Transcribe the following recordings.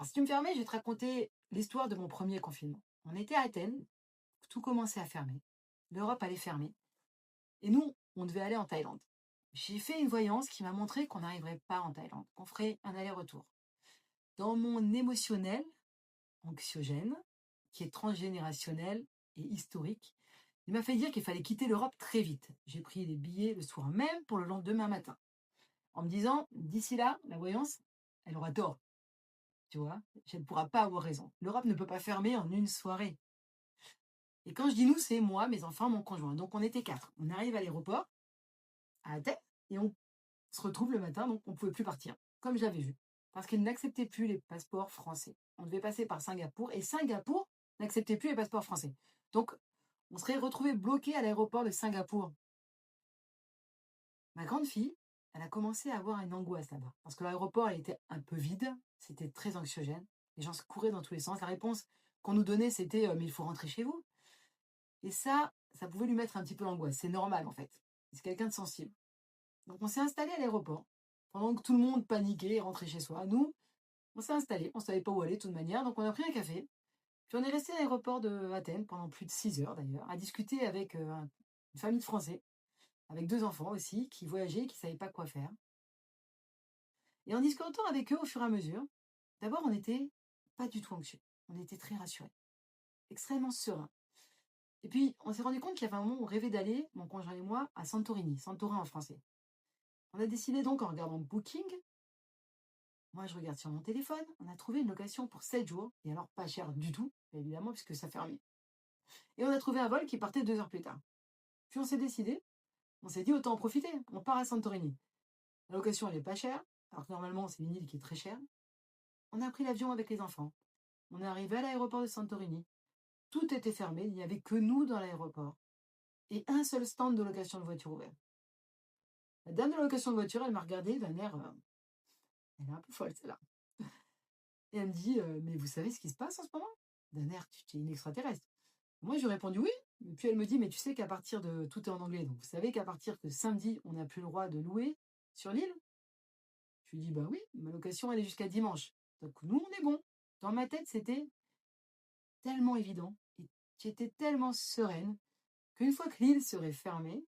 Alors, si tu me permets, je vais te raconter l'histoire de mon premier confinement. On était à Athènes, tout commençait à fermer. L'Europe allait fermer. Et nous, on devait aller en Thaïlande. J'ai fait une voyance qui m'a montré qu'on n'arriverait pas en Thaïlande, qu'on ferait un aller-retour. Dans mon émotionnel, anxiogène, qui est transgénérationnel et historique, il m'a fait dire qu'il fallait quitter l'Europe très vite. J'ai pris les billets le soir même pour le lendemain matin, en me disant, d'ici là, la voyance, elle aura tort, tu vois, elle ne pourra pas avoir raison. L'Europe ne peut pas fermer en une soirée. Et quand je dis nous, c'est moi, mes enfants, mon conjoint. Donc on était quatre. On arrive à l'aéroport, à Athènes, et on se retrouve le matin, donc on ne pouvait plus partir, comme je l'avais vu. Parce qu'ils n'acceptaient plus les passeports français. On devait passer par Singapour, et Singapour n'acceptait plus les passeports français. Donc on serait retrouvé bloqué à l'aéroport de Singapour. Ma grande fille, elle a commencé à avoir une angoisse là-bas. Parce que l'aéroport, elle était un peu vide, c'était très anxiogène. Les gens se couraient dans tous les sens. La réponse qu'on nous donnait, c'était mais il faut rentrer chez vous. Et ça pouvait lui mettre un petit peu l'angoisse. C'est normal, en fait. C'est quelqu'un de sensible. Donc, on s'est installé à l'aéroport. Pendant que tout le monde paniquait et rentrait chez soi, nous, on s'est installé. On ne savait pas où aller, de toute manière. Donc, on a pris un café. Puis, on est resté à l'aéroport de Athènes pendant plus de 6 heures, d'ailleurs, à discuter avec une famille de Français, avec deux enfants aussi, qui voyageaient, qui ne savaient pas quoi faire. Et en discutant avec eux au fur et à mesure, d'abord, on n'était pas du tout anxieux. On était très rassurés, extrêmement sereins. Et puis, on s'est rendu compte qu'il y avait un moment où on rêvait d'aller, mon conjoint et moi, à Santorini, Santorin en français. On a décidé donc, en regardant Booking, moi je regarde sur mon téléphone, on a trouvé une location pour 7 jours, et alors pas cher du tout, évidemment, puisque ça fermait. Et on a trouvé un vol qui partait 2 heures plus tard. Puis on s'est décidé, on s'est dit autant en profiter, on part à Santorini. La location elle est pas chère, alors que normalement c'est une île qui est très chère. On a pris l'avion avec les enfants. On est arrivé à l'aéroport de Santorini. Tout était fermé, il n'y avait que nous dans l'aéroport. Et un seul stand de location de voiture ouvert. La dame de la location de voiture, elle m'a regardé d'un air. Elle est un peu folle, celle-là. Et elle me dit mais vous savez ce qui se passe en ce moment? D'un air, tu es une extraterrestre. Moi, je lui ai répondu oui. Et puis elle me dit mais tu sais qu'à partir de. Tout est en anglais, donc vous savez qu'à partir de samedi, on n'a plus le droit de louer sur l'île? Je lui dis bah oui, ma location, elle est jusqu'à dimanche. Donc nous, on est bon. Dans ma tête, c'était tellement évident. Et j'étais tellement sereine qu'une fois que l'île serait fermée,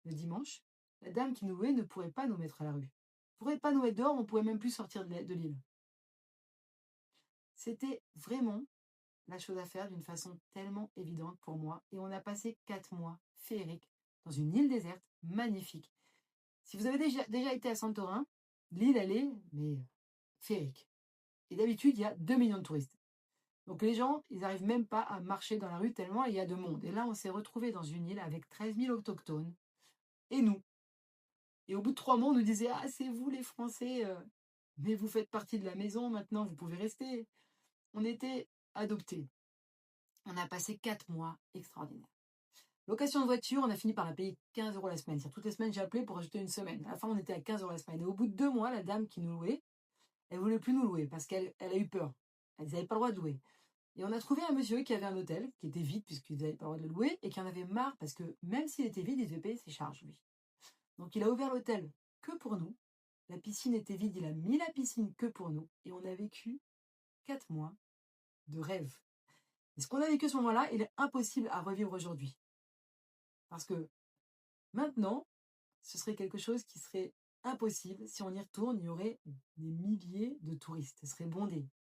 le dimanche, la dame qui nous louait ne pourrait pas nous mettre à la rue. Ne pourrait pas nous mettre dehors, on ne pourrait même plus sortir de l'île. C'était vraiment la chose à faire d'une façon tellement évidente pour moi. Et on a passé 4 mois féeriques dans une île déserte magnifique. Si vous avez déjà été à Santorin, l'île, elle est mais féerique. Et d'habitude, il y a 2 millions de touristes. Donc les gens, ils n'arrivent même pas à marcher dans la rue tellement il y a de monde. Et là, on s'est retrouvés dans une île avec 13 000 autochtones et nous. Et au bout de 3 mois, on nous disait ah, c'est vous les Français, mais vous faites partie de la maison maintenant, vous pouvez rester. On était adoptés. On a passé 4 mois extraordinaires. Location de voiture, on a fini par la payer 15 euros la semaine. C'est-à-dire, toutes les semaines, j'ai appelé pour ajouter une semaine. À la fin, on était à 15 euros la semaine. Et au bout de 2 mois, la dame qui nous louait, elle voulait plus nous louer parce qu'elle a eu peur. Elle n'avait pas le droit de louer. Et on a trouvé un monsieur qui avait un hôtel qui était vide puisqu'il n'avait pas le droit de le louer et qui en avait marre parce que même s'il était vide, il devait payer ses charges, lui. Donc il a ouvert l'hôtel que pour nous. La piscine était vide, il a mis la piscine que pour nous. Et on a vécu 4 mois de rêve. Et ce qu'on a vécu à ce moment-là, il est impossible à revivre aujourd'hui. Parce que maintenant, ce serait quelque chose qui serait impossible. Si on y retourne, il y aurait des milliers de touristes. Ce serait bondé.